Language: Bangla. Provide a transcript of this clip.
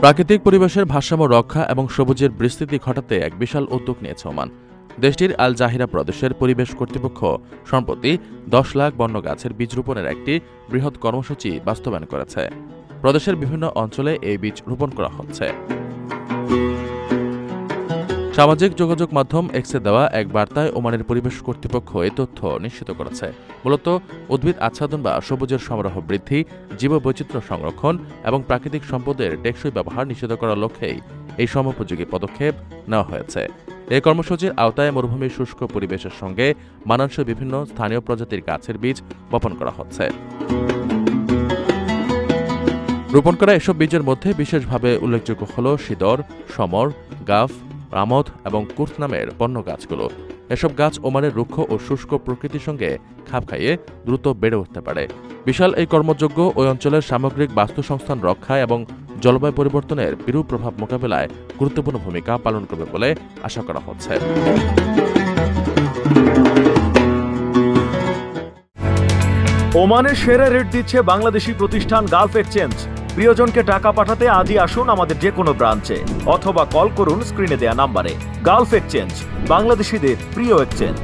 প্রাকৃতিক পরিবেশের ভারসাম্য রক্ষা এবং সবুজের বিস্তৃতি ঘটাতে এক বিশাল উদ্যোগ নিয়েছে ওমান। দেশটির আল জাহিরা প্রদেশের পরিবেশ কর্তৃপক্ষ সম্প্রতি 10 লাখ বন্য গাছের বীজ রোপণের একটি বৃহৎ কর্মসূচি বাস্তবায়ন করেছে। প্রদেশের বিভিন্ন অঞ্চলে এই বীজ রোপণ করা হচ্ছে। সামাজিক যোগাযোগ মাধ্যম এক্সে দেওয়া এক বার্তায় ওমানের পরিবেশ কর্তৃপক্ষ এই তথ্য নিশ্চিত করেছে। মূলত উদ্ভিদ আচ্ছাদন বা সবুজের সমারোহ বৃদ্ধি, জীববৈচিত্র্য সংরক্ষণ এবং প্রাকৃতিক সম্পদের টেকসই ব্যবহার নিশ্চিত করার লক্ষ্যেই এই সময়োপযোগী পদক্ষেপ নেওয়া হয়েছে। এই কর্মসূচির আওতায় মরুভূমির শুষ্ক পরিবেশের সঙ্গে মানানসই বিভিন্ন স্থানীয় প্রজাতির গাছের বীজ বপন করা হচ্ছে। রোপণ করা এসব বীজের মধ্যে বিশেষভাবে উল্লেখযোগ্য হল সিদর, সমর, গাফ, রামদ এবং কুর্থ নামের বন্য গাছগুলো। এসব গাছ ওমানের রুক্ষ ও শুষ্ক প্রকৃতির সঙ্গে খাপ খাইয়ে দ্রুত বেড়ে উঠতে পারে। বিশাল এই কর্মযজ্ঞ ওই অঞ্চলের সামগ্রিক বাস্তুসংস্থান রক্ষায় এবং জলবায়ু পরিবর্তনের বিরূপ প্রভাব মোকাবেলায় গুরুত্বপূর্ণ ভূমিকা পালন করবে বলে আশা করা হচ্ছে। ওমানের সেরা রেট দিচ্ছে বাংলাদেশি প্রতিষ্ঠান গালফ এক্সচেঞ্জ। প্রিয়জনকে টাকা পাঠাতে আজই আসুন আমাদের যে কোনো ব্রাঞ্চে অথবা কল করুন স্ক্রিনে দেয়া নাম্বারে। গালফ এক্সচেঞ্জ, বাংলাদেশিদের প্রিয় এক্সচেঞ্জ।